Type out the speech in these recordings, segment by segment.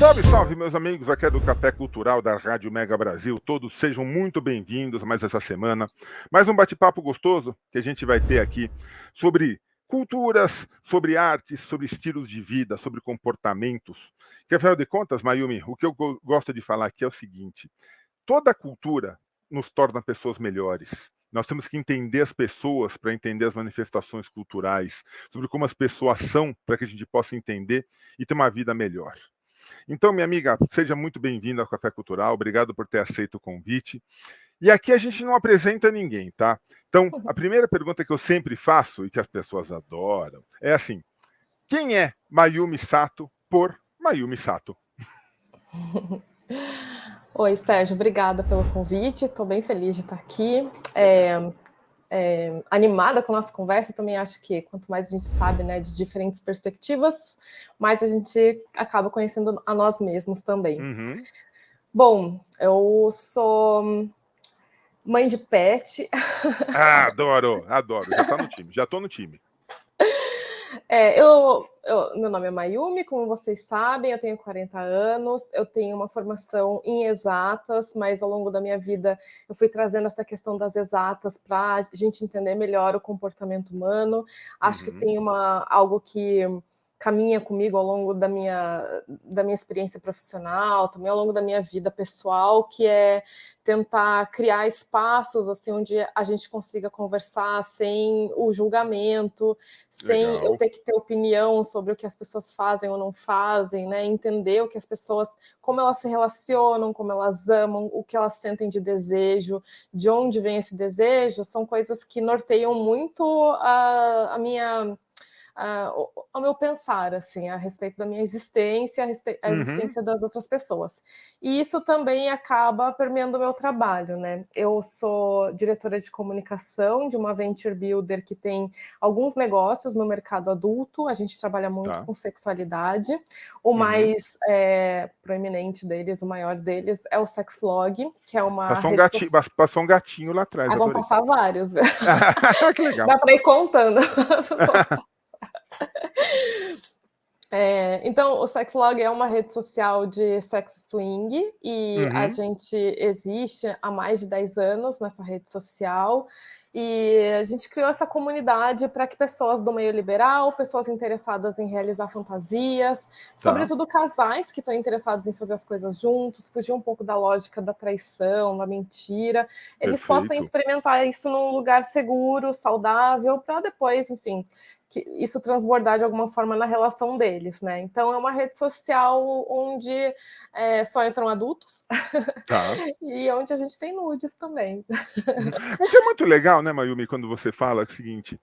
Salve, salve, meus amigos, aqui é do Café Cultural da Rádio Mega Brasil. Todos sejam muito bem-vindos mais essa semana. Mais um bate-papo gostoso que a gente vai ter aqui sobre culturas, sobre artes, sobre estilos de vida, sobre comportamentos. Que, afinal de contas, Mayumi, o que eu gosto de falar aqui é o seguinte: toda cultura nos torna pessoas melhores. Nós temos que entender as pessoas para entender as manifestações culturais, sobre como as pessoas são, para que a gente possa entender e ter uma vida melhor. Então, minha amiga, seja muito bem-vinda ao Café Cultural, obrigado por ter aceito o convite. E aqui a gente não apresenta ninguém, tá? Então, a primeira pergunta que eu sempre faço e que as pessoas adoram é assim: quem é Mayumi Sato por Mayumi Sato? Oi, Sérgio, obrigada pelo convite, estou bem feliz de estar aqui. Animada com a nossa conversa, também acho que quanto mais a gente sabe, né, de diferentes perspectivas, mais a gente acaba conhecendo a nós mesmos também. Uhum. Bom, eu sou mãe de pet. Ah, adoro, adoro, já tá no time, já tô no time. Meu nome é Mayumi, como vocês sabem, eu tenho 40 anos, eu tenho uma formação em exatas, mas ao longo da minha vida eu fui trazendo essa questão das exatas para a gente entender melhor o comportamento humano. Acho que tem algo que caminha comigo ao longo da minha experiência profissional, também ao longo da minha vida pessoal, que é tentar criar espaços assim onde a gente consiga conversar sem o julgamento, sem Legal. eu ter que ter opinião sobre o que as pessoas fazem ou não fazem, né? Entender o que as pessoas, como elas se relacionam, como elas amam, o que elas sentem de desejo, de onde vem esse desejo, são coisas que norteiam muito a minha ao meu pensar, assim, a respeito da minha existência, a existência das outras pessoas. E isso também acaba permeando o meu trabalho, né? Eu sou diretora de comunicação de uma venture builder que tem alguns negócios no mercado adulto. A gente trabalha muito com sexualidade. O mais proeminente deles, o maior deles, é o Sexlog, que é uma rede social. Passou um gatinho lá atrás. Vão passar vários. Que legal. Dá para ir contando. Então, o Sexlog é uma rede social de sex swing e a gente existe há mais de 10 anos nessa rede social e a gente criou essa comunidade para que pessoas do meio liberal, pessoas interessadas em realizar fantasias, sobretudo casais que estão interessados em fazer as coisas juntos, fugir um pouco da lógica da traição, da mentira, eles possam experimentar isso num lugar seguro, saudável, para depois, enfim, que isso transbordar de alguma forma na relação deles, né? Então é uma rede social onde só entram adultos e onde a gente tem nudes também. O que é muito legal, né, Mayumi, quando você fala o seguinte,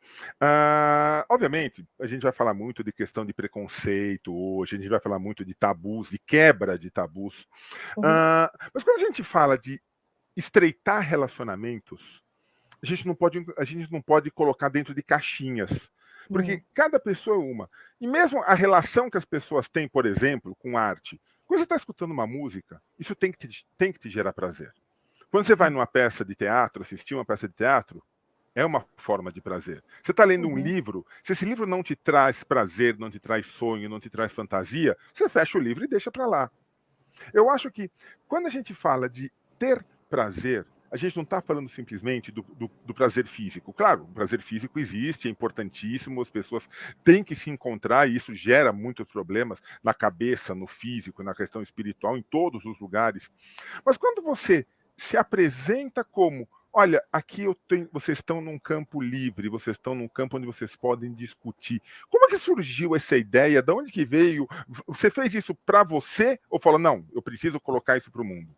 obviamente, a gente vai falar muito de questão de preconceito hoje, a gente vai falar muito de tabus, de quebra de tabus, mas quando a gente fala de estreitar relacionamentos, a gente não pode colocar dentro de caixinhas, porque cada pessoa é uma. E mesmo a relação que as pessoas têm, por exemplo, com arte, quando você está escutando uma música, isso tem que te gerar prazer. Quando você vai numa peça de teatro, assistir uma peça de teatro, é uma forma de prazer. Você está lendo um livro, se esse livro não te traz prazer, não te traz sonho, não te traz fantasia, você fecha o livro e deixa para lá. Eu acho que quando a gente fala de ter prazer, a gente não está falando simplesmente do prazer físico. Claro, o prazer físico existe, é importantíssimo, as pessoas têm que se encontrar e isso gera muitos problemas na cabeça, no físico, na questão espiritual, em todos os lugares. Mas quando você se apresenta como, olha, aqui vocês estão num campo livre, vocês estão num campo onde vocês podem discutir. Como é que surgiu essa ideia? De onde que veio? Você fez isso para você ou falou, não, eu preciso colocar isso para o mundo?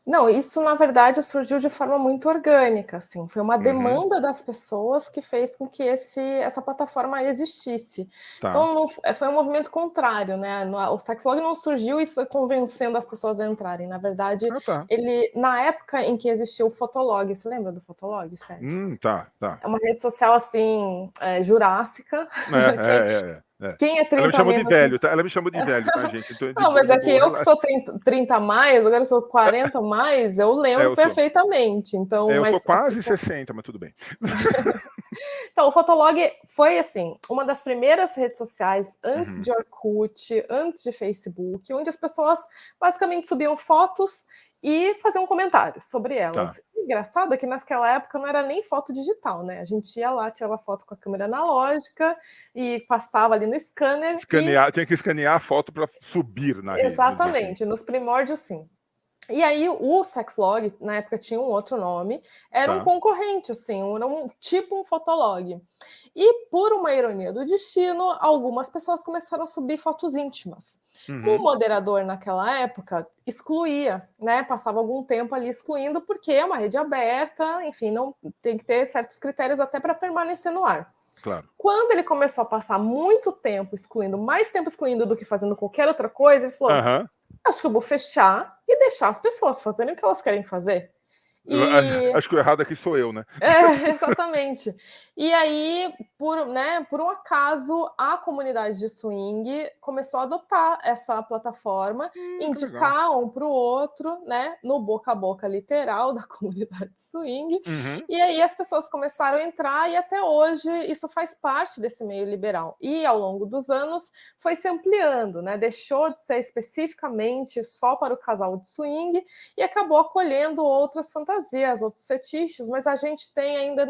Não, isso na verdade surgiu de forma muito orgânica, assim, foi uma demanda das pessoas que fez com que essa plataforma existisse. Então foi um movimento contrário, né? O Sexlog não surgiu e foi convencendo as pessoas a entrarem. Na verdade, ele, na época em que existiu o Fotolog, você lembra do Fotolog, Sérgio? Tá. É uma rede social assim, jurássica. Quem é 30 Ela me chamou menos, de velho, tá? Ela me chamou de velho, tá, gente? Então, não, mas é que eu que sou 30 a mais, agora eu sou 40 a mais, eu lembro perfeitamente. Então, eu sou quase 60, mas tudo bem. Então, o Fotolog foi, assim, uma das primeiras redes sociais, antes Uhum. de Orkut, antes de Facebook, onde as pessoas basicamente subiam fotos e faziam comentários sobre Tá. elas. Engraçado é que naquela época não era nem foto digital, né? A gente ia lá, tirava foto com a câmera analógica e passava ali no scanner e Escanear, tinha que escanear a foto para subir na rede, vamos dizer assim. exatamente, nos primórdios sim. E aí o Sexlog, na época tinha um outro nome, era um Tá. concorrente, assim, era tipo um Fotolog. E por uma ironia do destino, algumas pessoas começaram a subir fotos íntimas. O Uhum. moderador naquela época excluía, né? Passava algum tempo ali excluindo, porque é uma rede aberta, enfim, não tem que ter certos critérios até para permanecer no ar. Claro. Quando ele começou a passar muito tempo excluindo, mais tempo excluindo do que fazendo qualquer outra coisa, ele falou: Aham. acho que eu vou fechar e deixar as pessoas fazerem o que elas querem fazer. E Acho que o errado aqui sou eu, né? é, exatamente. E aí, por um acaso, a comunidade de swing começou a adotar essa plataforma, Que legal. indicar um para o outro, né, no boca a boca literal da comunidade swing. Uhum. E aí as pessoas começaram a entrar e até hoje isso faz parte desse meio liberal. E ao longo dos anos foi se ampliando, né? Deixou de ser especificamente só para o casal de swing e acabou acolhendo outras fantasias, outros fetiches, mas a gente tem ainda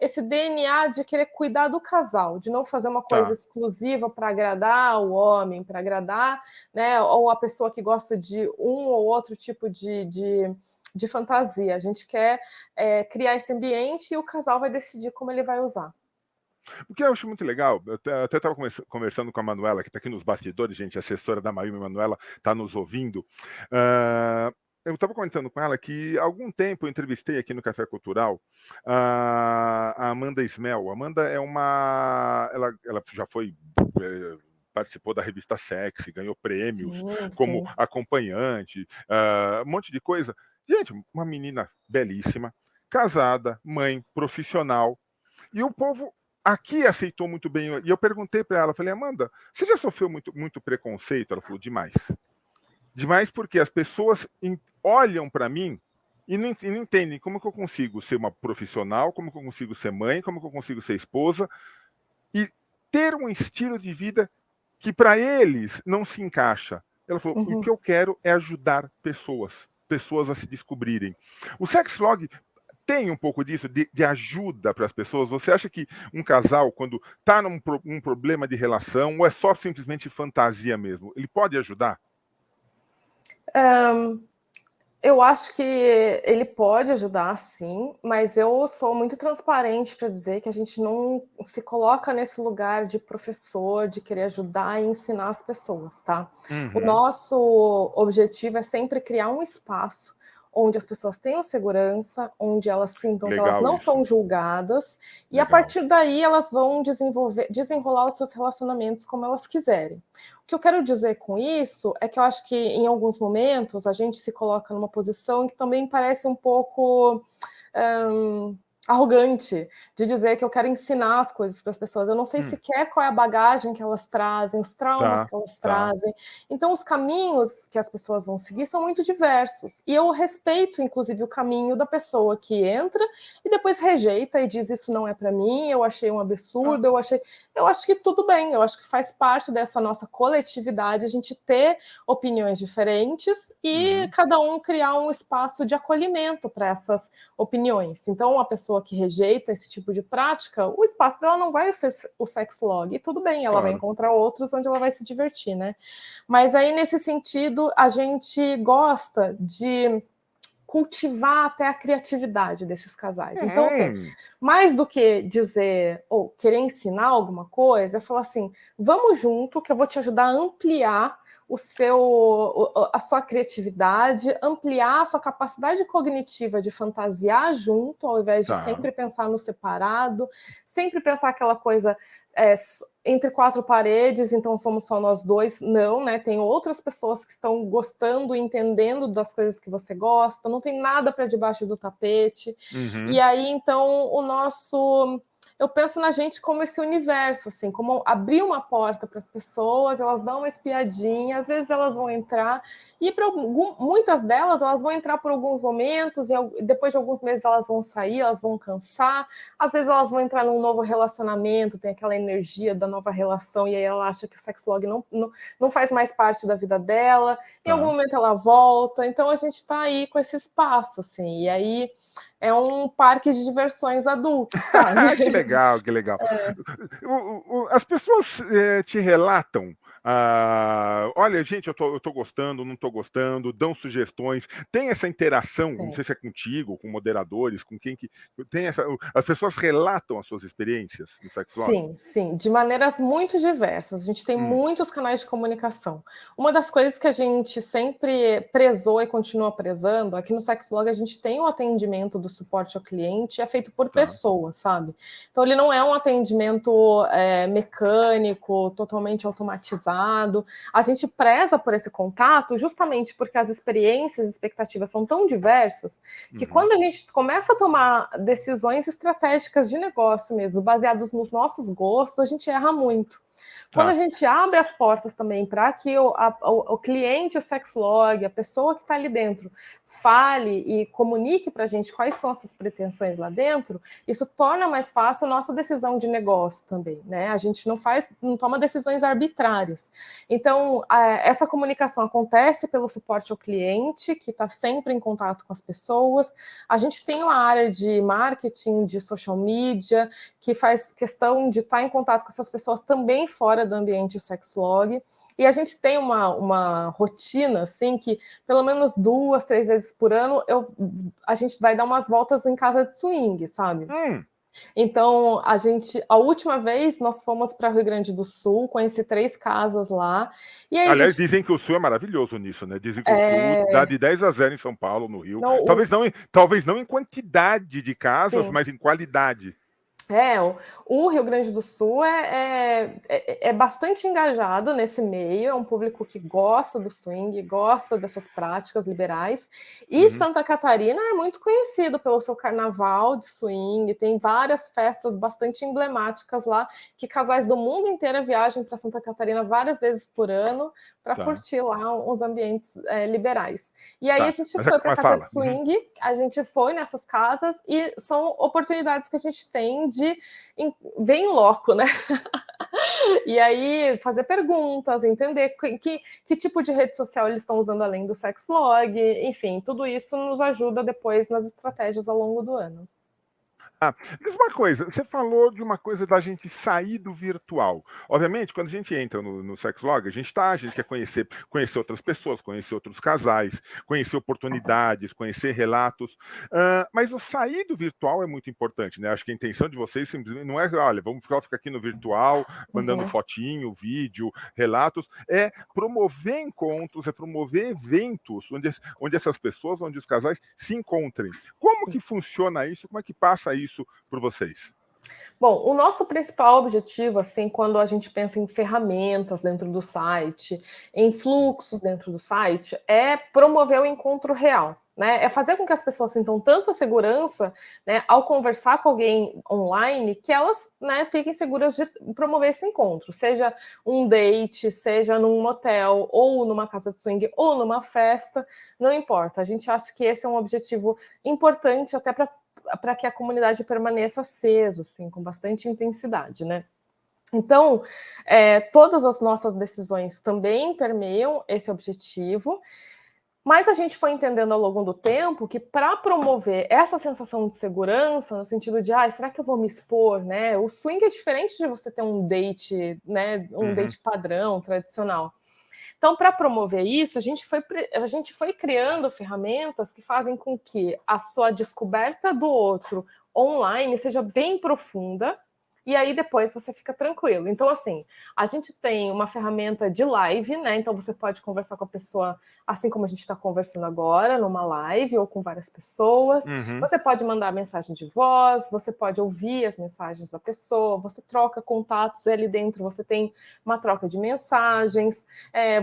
esse DNA de querer cuidar do casal, de não fazer uma coisa Tá. exclusiva para agradar o homem, para agradar, né, ou a pessoa que gosta de um ou outro tipo de fantasia. A gente quer criar esse ambiente e o casal vai decidir como ele vai usar. O que eu acho muito legal, eu até estava conversando com a Manuela, que está aqui nos bastidores, gente, a assessora da Mayumi, Manuela, está nos ouvindo. Eu estava comentando com ela que há algum tempo eu entrevistei aqui no Café Cultural a Amanda Ismel. A Amanda é uma. Ela já foi. Participou da revista Sexy, ganhou prêmios Sim, como sim. acompanhante, um monte de coisa. Gente, uma menina belíssima, casada, mãe, profissional. E o povo aqui aceitou muito bem. E eu perguntei para ela, falei, Amanda, você já sofreu muito preconceito? Ela falou, demais. Demais porque as pessoas olham para mim e não entendem como que eu consigo ser uma profissional, como que eu consigo ser mãe, como que eu consigo ser esposa e ter um estilo de vida que para eles não se encaixa. Ela falou, o que Uhum. eu quero é ajudar pessoas a se descobrirem. O Sexlog tem um pouco disso, de ajuda para as pessoas? Você acha que um casal, quando está num problema de relação, ou é só simplesmente fantasia mesmo, ele pode ajudar? Eu acho que ele pode ajudar, sim, mas eu sou muito transparente para dizer que a gente não se coloca nesse lugar de professor, de querer ajudar e ensinar as pessoas, tá? O Uhum. nosso objetivo é sempre criar um espaço onde as pessoas tenham segurança, onde elas sintam que elas Legal não isso. são julgadas, e a Legal. partir daí elas vão desenrolar os seus relacionamentos como elas quiserem. O que eu quero dizer com isso é que eu acho que em alguns momentos a gente se coloca numa posição que também parece um pouco arrogante de dizer que eu quero ensinar as coisas para as pessoas. Eu não sei Hum, sequer qual é a bagagem que elas trazem, os traumas tá, que elas tá. trazem. Então, os caminhos que as pessoas vão seguir são muito diversos. E eu respeito, inclusive, o caminho da pessoa que entra e depois rejeita e diz isso não é para mim, eu achei um Tá. absurdo, eu acho que tudo bem, eu acho que faz parte dessa nossa coletividade a gente ter opiniões diferentes e Uhum. cada um criar um espaço de acolhimento para essas opiniões. Então, uma pessoa que rejeita esse tipo de prática, o espaço dela não vai ser o sexlog, e tudo bem, ela vai Claro. encontrar outros onde ela vai se divertir, né? Mas aí, nesse sentido, a gente gosta de cultivar até a criatividade desses casais. Então, assim, Hum, mais do que dizer ou querer ensinar alguma coisa, é falar assim: vamos junto, que eu vou te ajudar a ampliar a sua criatividade, ampliar a sua capacidade cognitiva de fantasiar junto, ao invés de tá. sempre pensar no separado, sempre pensar aquela coisa entre quatro paredes, então somos só nós dois. Não, né? Tem outras pessoas que estão gostando e entendendo das coisas que você gosta, não tem nada para debaixo do tapete. E Uhum. aí, então, o nosso eu penso na gente como esse universo, assim, como abrir uma porta para as pessoas, elas dão uma espiadinha, às vezes elas vão entrar, e muitas delas elas vão entrar por alguns momentos, e depois de alguns meses elas vão sair, elas vão cansar, às vezes elas vão entrar num novo relacionamento, tem aquela energia da nova relação, e aí ela acha que o sexlog não faz mais parte da vida dela, em algum momento ela volta, então a gente está aí com esse espaço, assim, e aí é um parque de diversões adultos, sabe? Que legal, que legal. É. As pessoas te relatam, olha, gente, eu tô gostando, não tô gostando, dão sugestões, tem essa interação, não sei se é contigo, com moderadores, com quem que tem essa. As pessoas relatam as suas experiências no Sexlog? Sim, sim, de maneiras muito diversas. A gente tem muitos canais de comunicação. Uma das coisas que a gente sempre prezou e continua prezando, aqui no Sexlog a gente tem o atendimento do suporte ao cliente, é feito por pessoas, sabe? Então ele não é um atendimento mecânico, totalmente automatizado. A gente preza por esse contato justamente porque as experiências e expectativas são tão diversas que quando a gente começa a tomar decisões estratégicas de negócio mesmo, baseados nos nossos gostos, a gente erra muito. Quando a gente abre as portas também para que o cliente, o sexlog, a pessoa que está ali dentro, fale e comunique para a gente quais são as suas pretensões lá dentro, isso torna mais fácil a nossa decisão de negócio também, né? A gente não toma decisões arbitrárias. Então, essa comunicação acontece pelo suporte ao cliente, que está sempre em contato com as pessoas. A gente tem uma área de marketing, de social media, que faz questão de estar em contato com essas pessoas também fora do ambiente sexlog. E a gente tem uma rotina, assim, que pelo menos 2, 3 vezes por ano a gente vai dar umas voltas em casa de swing, sabe? Então, a última vez nós fomos para o Rio Grande do Sul, conheci 3 casas lá. E aí, aliás, dizem que o Sul é maravilhoso nisso, né? Dizem que o Sul dá de 10-0 em São Paulo, no Rio. Não, talvez não em quantidade de casas, sim, mas em qualidade. O Rio Grande do Sul é bastante engajado nesse meio, é um público que gosta do swing, gosta dessas práticas liberais, e Santa Catarina é muito conhecido pelo seu carnaval de swing, tem várias festas bastante emblemáticas lá, que casais do mundo inteiro viajam para Santa Catarina várias vezes por ano para curtir lá os ambientes liberais. E aí a gente foi para a casa de swing, a gente foi nessas casas, e são oportunidades que a gente tem de ver em loco, né? E aí fazer perguntas, entender que tipo de rede social eles estão usando além do Sexlog, enfim, tudo isso nos ajuda depois nas estratégias ao longo do ano. Diz uma coisa, você falou de uma coisa da gente sair do virtual. Obviamente, quando a gente entra no Sexlog, a gente quer conhecer outras pessoas, conhecer outros casais, conhecer oportunidades, conhecer relatos. Mas o sair do virtual é muito importante, né? Acho que a intenção de vocês simplesmente não é, olha, vamos ficar aqui no virtual, mandando fotinho, vídeo, relatos. É promover encontros, é promover eventos onde essas pessoas, onde os casais se encontrem. Como que funciona isso? Como é que passa isso por vocês? Bom, o nosso principal objetivo, assim, quando a gente pensa em ferramentas dentro do site, em fluxos dentro do site, é promover o encontro real, né? É fazer com que as pessoas sintam tanta segurança, né, ao conversar com alguém online, que elas, né, fiquem seguras de promover esse encontro, seja um date, seja num motel, ou numa casa de swing, ou numa festa, não importa. A gente acha que esse é um objetivo importante até para que a comunidade permaneça acesa, assim, com bastante intensidade, né? Então, todas as nossas decisões também permeiam esse objetivo, mas a gente foi entendendo ao longo do tempo que para promover essa sensação de segurança, no sentido de, será que eu vou me expor, né? O swing é diferente de você ter um date, né? Um date padrão, tradicional. Então, para promover isso, a gente foi criando ferramentas que fazem com que a sua descoberta do outro online seja bem profunda, e aí depois você fica tranquilo. Então, assim, a gente tem uma ferramenta de live, né? Então você pode conversar com a pessoa assim como a gente está conversando agora, numa live ou com várias pessoas. Você pode mandar mensagem de voz, você pode ouvir as mensagens da pessoa, você troca contatos ali dentro, você tem uma troca de mensagens,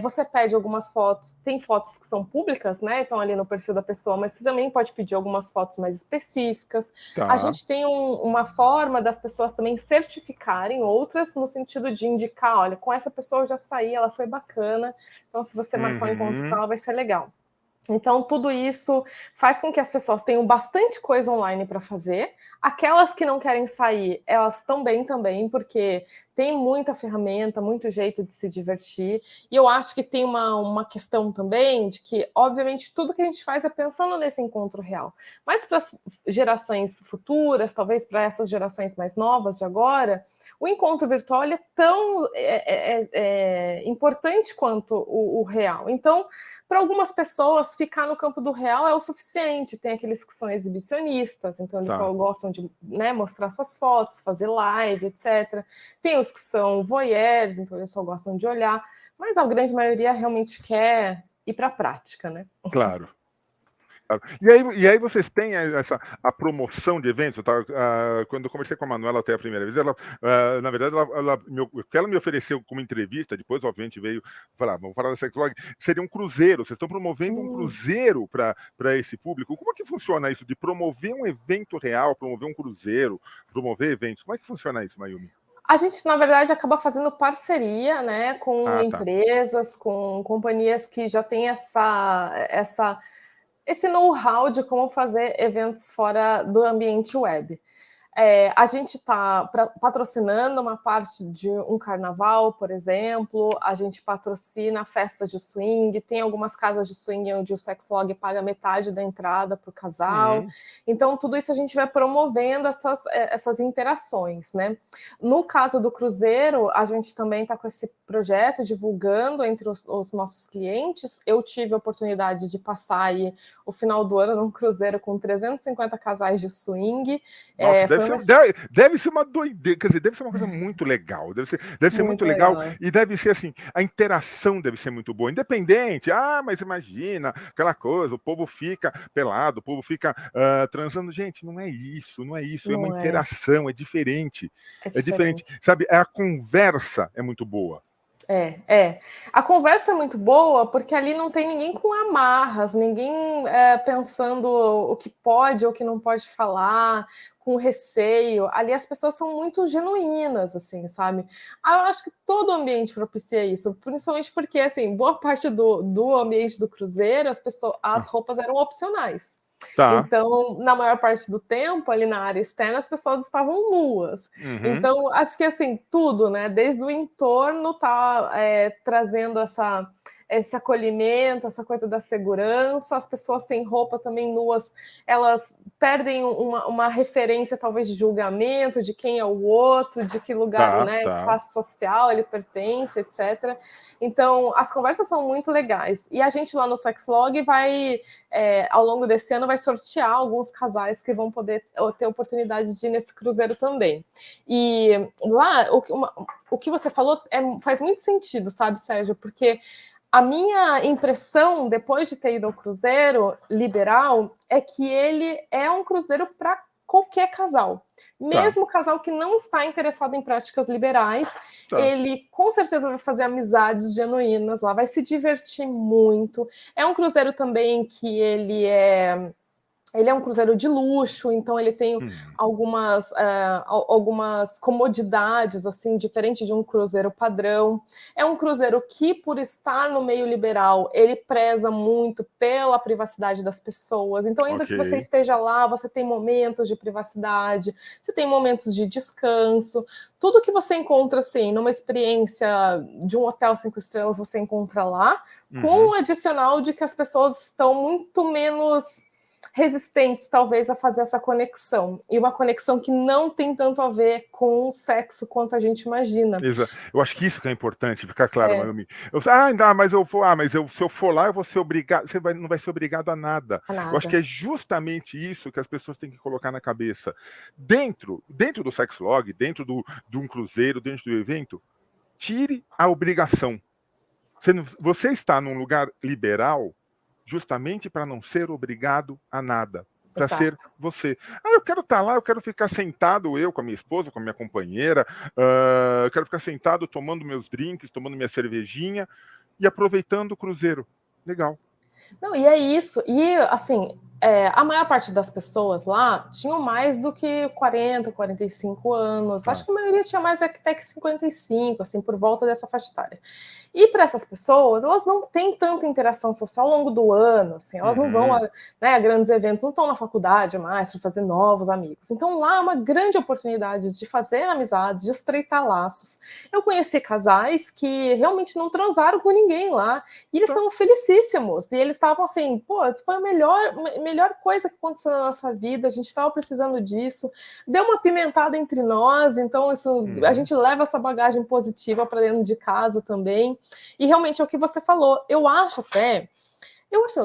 você pede algumas fotos, tem fotos que são públicas, né? Estão ali no perfil da pessoa, mas você também pode pedir algumas fotos mais específicas. Tá. A gente tem uma forma das pessoas também certificarem outras, no sentido de indicar, olha, com essa pessoa eu já saí, ela foi bacana, então se você marcar um encontro com ela vai ser legal. Então, tudo isso faz com que as pessoas tenham bastante coisa online para fazer. Aquelas que não querem sair, elas também, porque tem muita ferramenta, muito jeito de se divertir. E eu acho que tem uma questão também de que, obviamente, tudo que a gente faz é pensando nesse encontro real. Mas para as gerações futuras, talvez para essas gerações mais novas de agora, o encontro virtual é tão importante quanto o real. Então, para algumas pessoas, ficar no campo do real é o suficiente. Tem aqueles que são exibicionistas, então eles só gostam de, né, mostrar suas fotos, fazer live, etc. Tem os que são voyeurs, então eles só gostam de olhar, mas a grande maioria realmente quer ir para a prática, né? Claro. E aí vocês têm a promoção de eventos? Tá? Quando eu conversei com a Manuela até a primeira vez, na verdade, o que ela me ofereceu como entrevista, depois, obviamente, veio falar, vamos falar da Sexlog, seria um cruzeiro. Vocês estão promovendo um cruzeiro para esse público. Como é que funciona isso de promover um evento real, promover um cruzeiro, promover eventos? Como é que funciona isso, Mayumi? A gente, na verdade, acaba fazendo parceria, né, com empresas, com companhias que já têm esse know-how de como fazer eventos fora do ambiente web. A gente está patrocinando uma parte de um carnaval, por exemplo, a gente patrocina festas de swing, tem algumas casas de swing onde o Sexlog paga metade da entrada para o casal. Então, tudo isso a gente vai promovendo essas interações, né? No caso do cruzeiro, a gente também está com esse projeto divulgando entre os nossos clientes. Eu tive a oportunidade de passar aí o final do ano num cruzeiro com 350 casais de swing. Nossa, deve ser uma doideira, quer dizer, deve ser uma coisa muito legal, deve ser muito legal, e deve ser assim, a interação deve ser muito boa, independente, mas imagina, aquela coisa, o povo fica pelado, o povo fica transando, gente, não é isso, é uma interação, é diferente, sabe, a conversa é muito boa. A conversa é muito boa porque ali não tem ninguém com amarras, ninguém pensando o que pode ou o que não pode falar, com receio. Ali as pessoas são muito genuínas, assim, sabe? Eu acho que todo ambiente propicia isso, principalmente porque, assim, boa parte do ambiente do cruzeiro, as roupas eram opcionais. Então, na maior parte do tempo, ali na área externa, as pessoas estavam nuas. Então, acho que assim, tudo, né? Desde o entorno tá trazendo esse acolhimento, essa coisa da segurança, as pessoas sem roupa também nuas, elas perdem uma referência talvez de julgamento, de quem é o outro, de que lugar, né, classe social ele pertence, etc. Então, as conversas são muito legais. E a gente lá no Sexlog vai, ao longo desse ano, vai sortear alguns casais que vão poder ter oportunidade de ir nesse cruzeiro também. E lá, o que você falou faz muito sentido, sabe, Sérgio? Porque a minha impressão, depois de ter ido ao cruzeiro liberal, é que ele é um cruzeiro para qualquer casal. Mesmo casal que não está interessado em práticas liberais, ele com certeza vai fazer amizades genuínas lá, vai se divertir muito. É um cruzeiro também que ele é um cruzeiro de luxo, então ele tem algumas comodidades, assim, diferente de um cruzeiro padrão. É um cruzeiro que, por estar no meio liberal, ele preza muito pela privacidade das pessoas. Então, ainda que você esteja lá, você tem momentos de privacidade, você tem momentos de descanso. Tudo que você encontra, assim, numa experiência de um hotel 5 estrelas, você encontra lá, com o adicional de que as pessoas estão muito menos resistentes, talvez, a fazer essa conexão. E uma conexão que não tem tanto a ver com o sexo quanto a gente imagina. Exato. Eu acho que isso que é importante, ficar claro, Mayumi. Se eu for lá, eu vou ser obrigado. Você não vai ser obrigado a nada. Eu acho que é justamente isso que as pessoas têm que colocar na cabeça. Dentro do Sexlog, dentro de um cruzeiro, dentro do evento, tire a obrigação. Você está num lugar liberal justamente para não ser obrigado a nada, para ser você. Eu quero estar lá, eu quero ficar sentado, eu com a minha esposa, com a minha companheira, eu quero ficar sentado tomando meus drinks, tomando minha cervejinha e aproveitando o cruzeiro. Legal. Não, e é isso. E, assim, a maior parte das pessoas lá tinham mais do que 40, 45 anos. Acho que a maioria tinha mais até que 55, assim, por volta dessa faixa etária. E para essas pessoas, elas não têm tanta interação social ao longo do ano, assim, elas não vão a grandes eventos, não estão na faculdade mais para fazer novos amigos. Então lá é uma grande oportunidade de fazer amizades, de estreitar laços. Eu conheci casais que realmente não transaram com ninguém lá, e eles estavam felicíssimos, e eles estavam assim, pô, foi a melhor coisa que aconteceu na nossa vida, a gente estava precisando disso, deu uma pimentada entre nós, então isso, a gente leva essa bagagem positiva para dentro de casa também. E realmente é o que você falou. Eu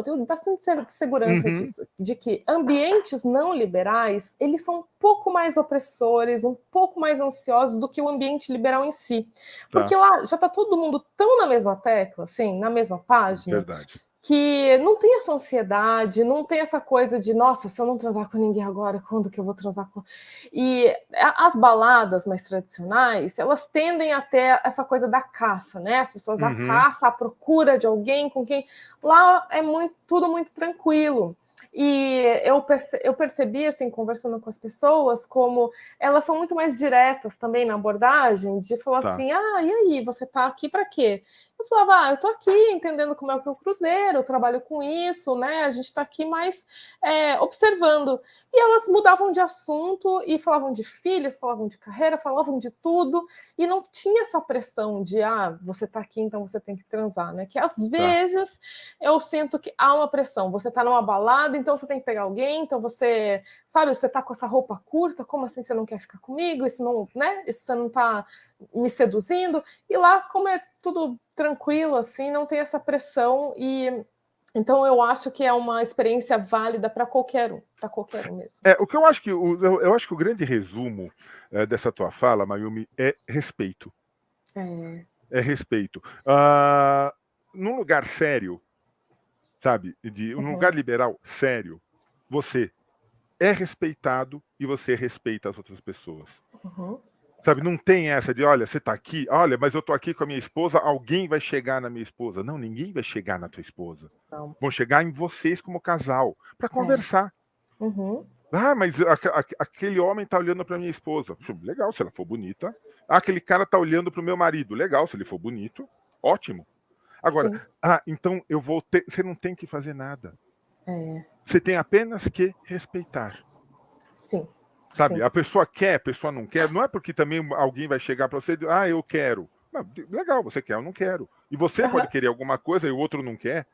tenho bastante segurança disso, de que ambientes não liberais, eles são um pouco mais opressores, um pouco mais ansiosos do que o ambiente liberal em si. Porque lá já está todo mundo tão na mesma tecla, assim, na mesma página. Verdade. Que não tem essa ansiedade, não tem essa coisa de, nossa, se eu não transar com ninguém agora, quando que eu vou transar com... E as baladas mais tradicionais, elas tendem a ter essa coisa da caça, né? As pessoas à caça, à procura de alguém com quem... Lá é tudo muito tranquilo. E eu percebi, assim, conversando com as pessoas, como elas são muito mais diretas também na abordagem, de falar assim, e aí, você tá aqui para quê? Eu falava, eu tô aqui entendendo como é que é o cruzeiro, eu trabalho com isso, né? A gente tá aqui mais observando. E elas mudavam de assunto e falavam de filhos, falavam de carreira, falavam de tudo, e não tinha essa pressão de, você tá aqui, então você tem que transar, né? Que às vezes eu sinto que há uma pressão. Você tá numa balada, então você tem que pegar alguém, então você, sabe, você tá com essa roupa curta, como assim você não quer ficar comigo? Isso não, né? Isso você não tá me seduzindo? E lá, como é tudo tranquilo, assim, não tem essa pressão, e então eu acho que é uma experiência válida para qualquer um mesmo. O que eu acho que o grande resumo dessa tua fala, Mayumi, é respeito. É respeito. Num lugar sério, sabe, num lugar liberal sério, você é respeitado e você respeita as outras pessoas. Sabe, não tem essa de, olha, você tá aqui, olha, mas eu tô aqui com a minha esposa, alguém vai chegar na minha esposa. Não, ninguém vai chegar na tua esposa. Não. Vão chegar em vocês como casal, para conversar. Mas aquele homem tá olhando para minha esposa. Legal, se ela for bonita. Aquele cara tá olhando para o meu marido. Legal, se ele for bonito. Ótimo. Agora, então eu vou ter... Você não tem que fazer nada. Você tem apenas que respeitar. Sim. Sabe, a pessoa quer, a pessoa não quer. Não é porque também alguém vai chegar para você e dizer, eu quero. Não, legal, você quer, eu não quero. E você pode querer alguma coisa e o outro não quer.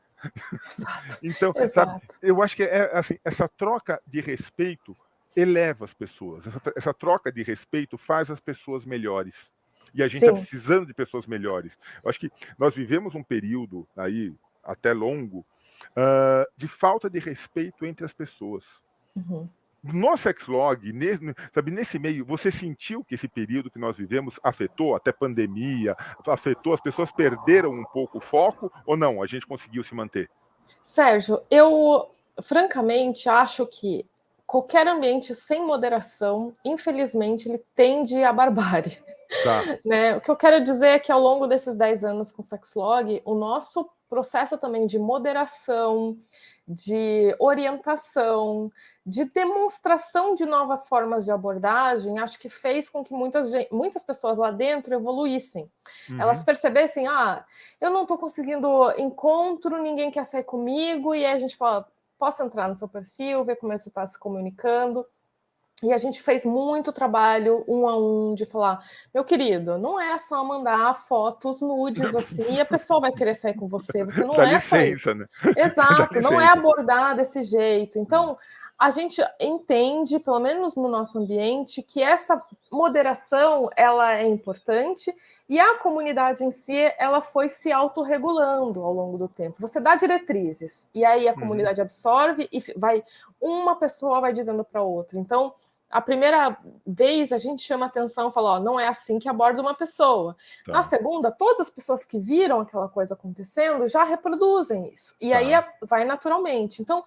Então, sabe, eu acho que assim, essa troca de respeito eleva as pessoas. Essa troca de respeito faz as pessoas melhores. E a gente está precisando de pessoas melhores. Eu acho que nós vivemos um período aí, até longo, de falta de respeito entre as pessoas. No Sexlog, nesse meio, você sentiu que esse período que nós vivemos afetou, até pandemia, afetou, as pessoas perderam um pouco o foco ou não? A gente conseguiu se manter? Sérgio, eu francamente acho que qualquer ambiente sem moderação, infelizmente, ele tende à barbárie. Né? O que eu quero dizer é que ao longo desses 10 anos com o Sexlog, o nosso processo também de moderação, de orientação, de demonstração de novas formas de abordagem, acho que fez com que muitas pessoas lá dentro evoluíssem. Elas percebessem, eu não estou conseguindo encontro, ninguém quer sair comigo, e aí a gente fala, posso entrar no seu perfil, ver como você está se comunicando. E a gente fez muito trabalho um a um de falar, meu querido, não é só mandar fotos nudes assim e a pessoa vai querer sair com você. Você não Dá é só isso. licença, né? Dá Exato, não é licença. abordar desse jeito. Então, a gente entende, pelo menos no nosso ambiente, que essa moderação ela é importante e a comunidade em si ela foi se autorregulando ao longo do tempo. Você dá diretrizes e aí a comunidade absorve e uma pessoa vai dizendo para outra. Então, a primeira vez a gente chama atenção e fala, ó, não é assim que aborda uma pessoa. Tá. Na segunda, todas as pessoas que viram aquela coisa acontecendo já reproduzem isso. E aí vai naturalmente. Então,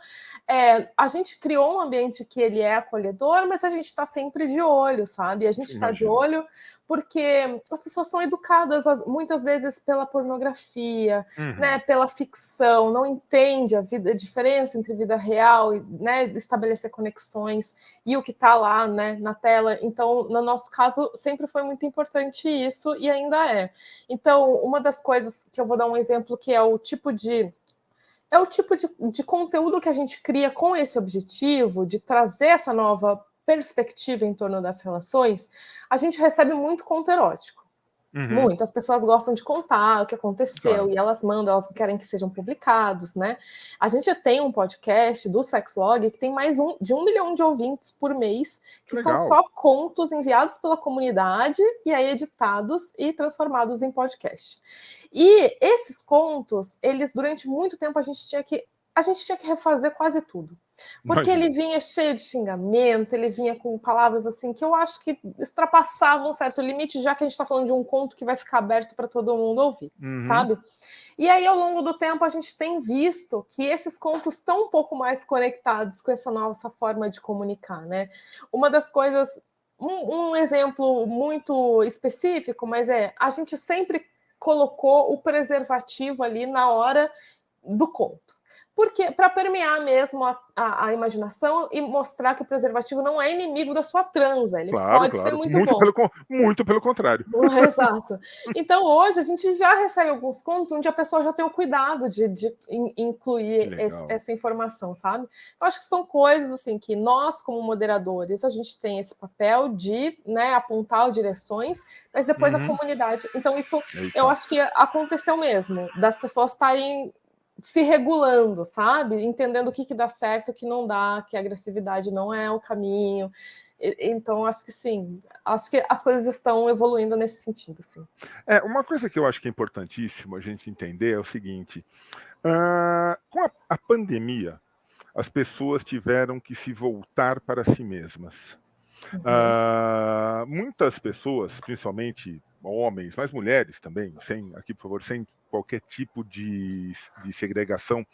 a gente criou um ambiente que ele é acolhedor, mas a gente está sempre de olho, sabe? A gente está de olho porque as pessoas são educadas muitas vezes pela pornografia, né, pela ficção, não entende a diferença entre vida real e, né, estabelecer conexões e o que está lá, né, na tela. Então, no nosso caso, sempre foi muito importante isso e ainda é. Então, uma das coisas que eu vou dar um exemplo que é o tipo de conteúdo que a gente cria com esse objetivo de trazer essa nova perspectiva em torno das relações, a gente recebe muito conto erótico. Muito. As pessoas gostam de contar o que aconteceu e elas mandam, elas querem que sejam publicados, né? A gente já tem um podcast do Sexlog que tem mais de 1 milhão de ouvintes por mês, que são só contos enviados pela comunidade e aí editados e transformados em podcast. E esses contos, eles durante muito tempo a gente tinha que refazer quase tudo. Porque ele vinha cheio de xingamento, ele vinha com palavras assim que eu acho que extrapassavam um certo limite, já que a gente está falando de um conto que vai ficar aberto para todo mundo ouvir, sabe? E aí, ao longo do tempo, a gente tem visto que esses contos estão um pouco mais conectados com essa nossa forma de comunicar, né? Uma das coisas, um exemplo muito específico, mas a gente sempre colocou o preservativo ali na hora do conto. Porque para permear mesmo a imaginação e mostrar que o preservativo não é inimigo da sua transa, ele pode ser muito bom. Muito pelo contrário. Exato. Então, hoje, a gente já recebe alguns contos onde a pessoa já tem o cuidado de incluir essa informação, sabe? Eu acho que são coisas assim que nós, como moderadores, a gente tem esse papel de, né, apontar direções, mas depois a comunidade. Então, isso eu acho que aconteceu mesmo, das pessoas estarem se regulando, sabe? Entendendo o que dá certo, o que não dá, que a agressividade não é o caminho. Então, acho que sim. Acho que as coisas estão evoluindo nesse sentido, sim. Uma coisa que eu acho que é importantíssimo a gente entender é o seguinte. Com a pandemia, as pessoas tiveram que se voltar para si mesmas. Muitas pessoas, principalmente homens, mas mulheres também, aqui por favor, sem qualquer tipo de segregação,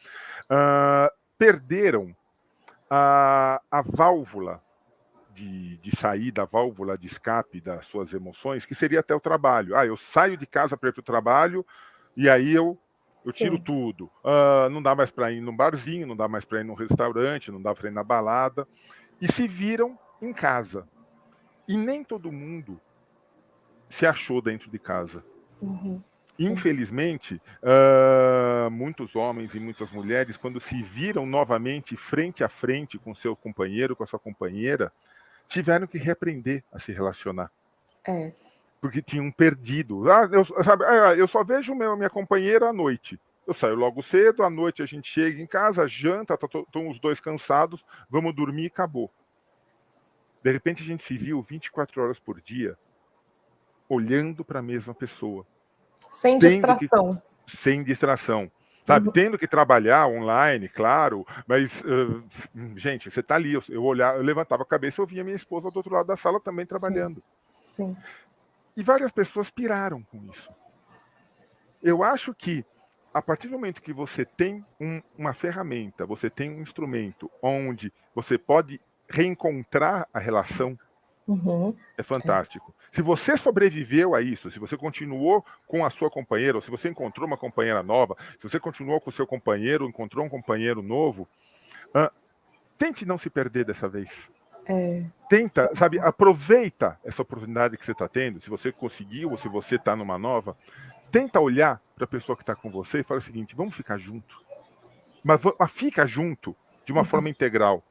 perderam a válvula de saída, a válvula de escape das suas emoções, que seria até o trabalho. Eu saio de casa para ir para o trabalho e aí eu tiro tudo. Não dá mais para ir num barzinho, não dá mais para ir num restaurante, não dá para ir na balada. E se viram em casa. E nem todo mundo se achou dentro de casa. Infelizmente, muitos homens e muitas mulheres, quando se viram novamente frente a frente com seu companheiro, com a sua companheira, tiveram que reaprender a se relacionar. Porque tinham perdido. Eu só vejo minha companheira à noite. Eu saio logo cedo, à noite a gente chega em casa, janta, estão os dois cansados, vamos dormir e acabou. De repente a gente se viu 24 horas por dia olhando para a mesma pessoa. Sem distração. Sem distração. Sabe, tendo que trabalhar online, claro, mas, gente, você tá ali, eu levantava a cabeça e eu via minha esposa do outro lado da sala também trabalhando. Sim. E várias pessoas piraram com isso. Eu acho que, a partir do momento que você tem uma ferramenta, você tem um instrumento onde você pode reencontrar a relação, é fantástico. Se você sobreviveu a isso, se você continuou com a sua companheira, ou se você encontrou uma companheira nova, se você continuou com o seu companheiro, encontrou um companheiro novo, tente não se perder dessa vez. Tenta, sabe, aproveita essa oportunidade que você está tendo, se você conseguiu, ou se você está numa nova, tenta olhar para a pessoa que está com você e fala o seguinte, vamos ficar junto. Mas fica junto de uma forma integral.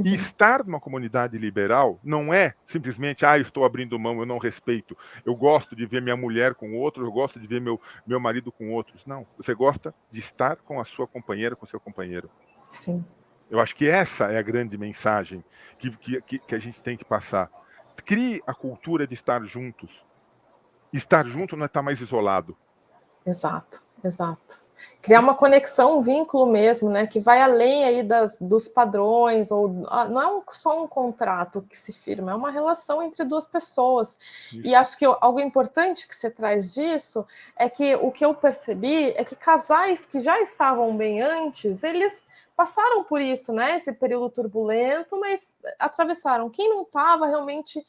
E estar numa comunidade liberal não é simplesmente, eu estou abrindo mão, eu não respeito, eu gosto de ver minha mulher com outros, eu gosto de ver meu marido com outros. Não, você gosta de estar com a sua companheira, com o seu companheiro. Sim. Eu acho que essa é a grande mensagem que a gente tem que passar. Crie a cultura de estar juntos. Estar junto não é estar mais isolado. Exato, exato. Criar uma conexão, um vínculo mesmo, né? Que vai além aí dos padrões, ou não é só um contrato que se firma, é uma relação entre duas pessoas. Isso. E acho que algo importante que você traz disso é que o que eu percebi é que casais que já estavam bem antes, eles passaram por isso, né? Esse período turbulento, mas atravessaram. Quem não estava realmente.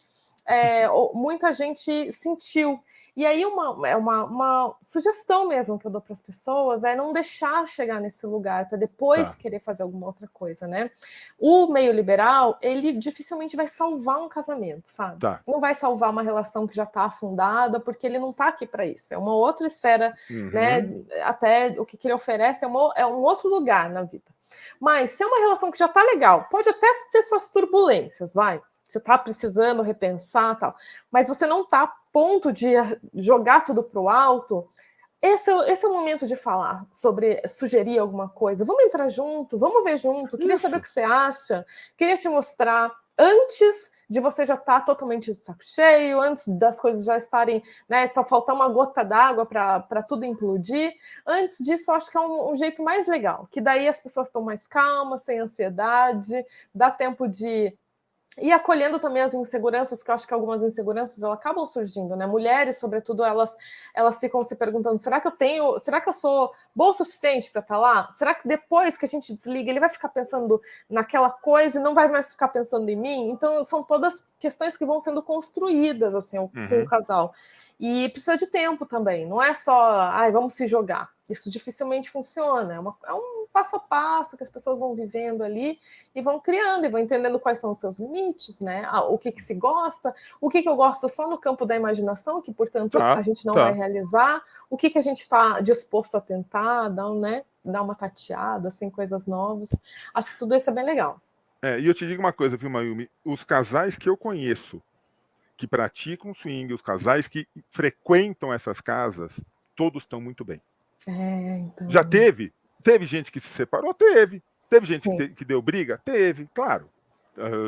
Muita gente sentiu. E aí uma sugestão mesmo que eu dou para as pessoas é não deixar chegar nesse lugar para depois querer fazer alguma outra coisa, né? O meio liberal, ele dificilmente vai salvar um casamento, sabe? Não vai salvar uma relação que já está afundada, porque ele não está aqui para isso. É uma outra esfera, né? Até o que ele oferece é um outro lugar na vida. Mas se é uma relação que já está legal, pode até ter suas turbulências, vai. Você está precisando repensar, tal, mas você não está a ponto de jogar tudo para o alto. Esse é o momento de falar sobre, sugerir alguma coisa. Vamos entrar junto, vamos ver junto. Queria saber o que você acha, queria te mostrar antes de você já estar totalmente de saco cheio, antes das coisas já estarem, né, só faltar uma gota d'água para tudo implodir. Antes disso, eu acho que é um jeito mais legal, que daí as pessoas estão mais calmas, sem ansiedade, dá tempo de e acolhendo também as inseguranças, que eu acho que algumas inseguranças elas acabam surgindo, né? Mulheres, sobretudo, elas ficam se perguntando: será que eu sou boa o suficiente para estar lá? Será que depois que a gente desliga, ele vai ficar pensando naquela coisa e não vai mais ficar pensando em mim? Então, são todas questões que vão sendo construídas assim, com o casal. E precisa de tempo também, não é só, vamos se jogar. Isso dificilmente funciona, é um passo a passo que as pessoas vão vivendo ali e vão criando e vão entendendo quais são os seus limites, né? O que se gosta, o que eu gosto só no campo da imaginação, que, portanto, a gente não vai realizar, o que a gente está disposto a tentar, dar uma tateada, assim, coisas novas. Acho que tudo isso é bem legal. E eu te digo uma coisa, viu, Mayumi? Os casais que eu conheço que praticam swing, os casais que frequentam essas casas, todos estão muito bem. Então... Já teve gente que se separou? Teve gente que deu briga? Teve, claro.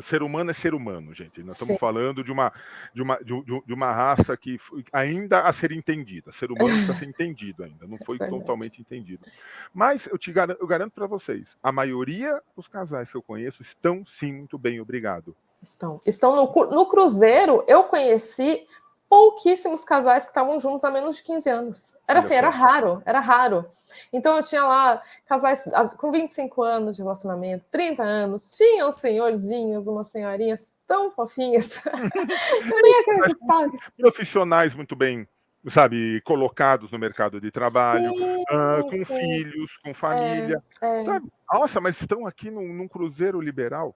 Ser humano é ser humano, gente. Nós estamos falando de uma raça que ainda a ser entendida. Ser humano precisa ser entendido ainda, não foi totalmente entendido. Mas eu garanto para vocês, a maioria dos casais que eu conheço estão sim muito bem, obrigado. Estão no cruzeiro, eu conheci pouquíssimos casais que estavam juntos há menos de 15 anos. Era raro. Então eu tinha lá casais com 25 anos de relacionamento, 30 anos, tinham senhorzinhos, umas senhorinhas tão fofinhas. Eu nem acreditava. Profissionais muito bem, sabe, colocados no mercado de trabalho, com filhos, com família, sabe? Nossa, mas estão aqui num cruzeiro liberal?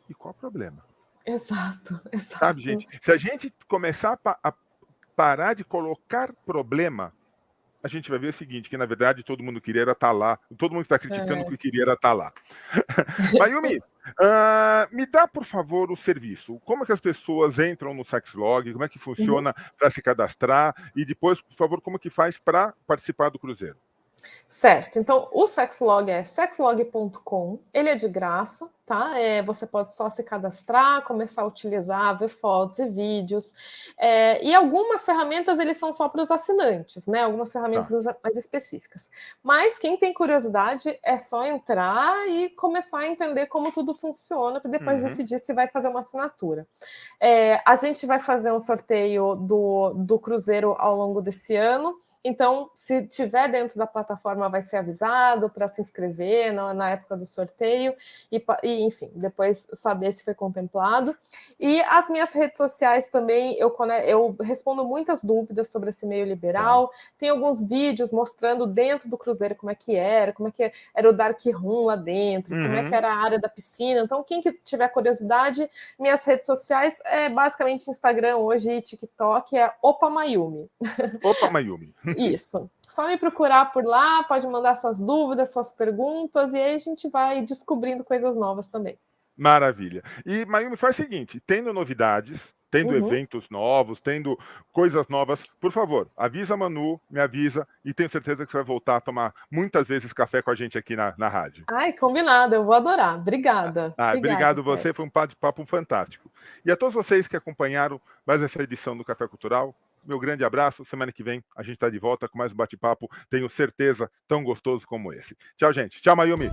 E qual o problema? Exato. Sabe, gente? Se a gente começar a parar de colocar problema, a gente vai ver o seguinte, que na verdade todo mundo queria era estar lá. Todo mundo está criticando o que queria era estar lá. Mayumi, me dá, por favor, o serviço. Como é que as pessoas entram no Sexlog? Como é que funciona para se cadastrar? E depois, por favor, como que faz para participar do cruzeiro? Certo, então o Sexlog é sexlog.com, ele é de graça, tá? Você pode só se cadastrar, começar a utilizar, ver fotos e vídeos. E algumas ferramentas eles são só para os assinantes, né? Algumas ferramentas mais específicas. Mas quem tem curiosidade é só entrar e começar a entender como tudo funciona, para depois decidir se vai fazer uma assinatura. A gente vai fazer um sorteio do cruzeiro ao longo desse ano. Então, se tiver dentro da plataforma, vai ser avisado para se inscrever na época do sorteio e, enfim, depois saber se foi contemplado. E as minhas redes sociais também, eu respondo muitas dúvidas sobre esse meio liberal. Tem alguns vídeos mostrando dentro do cruzeiro como é que era o dark room lá dentro, como é que era a área da piscina. Então, quem que tiver curiosidade, minhas redes sociais é basicamente Instagram hoje e TikTok, é Opa Mayumi. Opa Mayumi. Isso. Só me procurar por lá, pode mandar suas dúvidas, suas perguntas, e aí a gente vai descobrindo coisas novas também. Maravilha. E, Mayumi, faz o seguinte, tendo novidades, tendo Uhum. eventos novos, tendo coisas novas, por favor, avisa a Manu, me avisa, e tenho certeza que você vai voltar a tomar muitas vezes café com a gente aqui na rádio. Ai, combinado, eu vou adorar. Obrigada. Obrigada, Obrigado você, foi Sérgio. um bate-papo fantástico. E a todos vocês que acompanharam mais essa edição do Café Cultural, meu grande abraço. Semana que vem a gente está de volta com mais um bate-papo, tenho certeza, tão gostoso como esse. Tchau, gente. Tchau, Mayumi.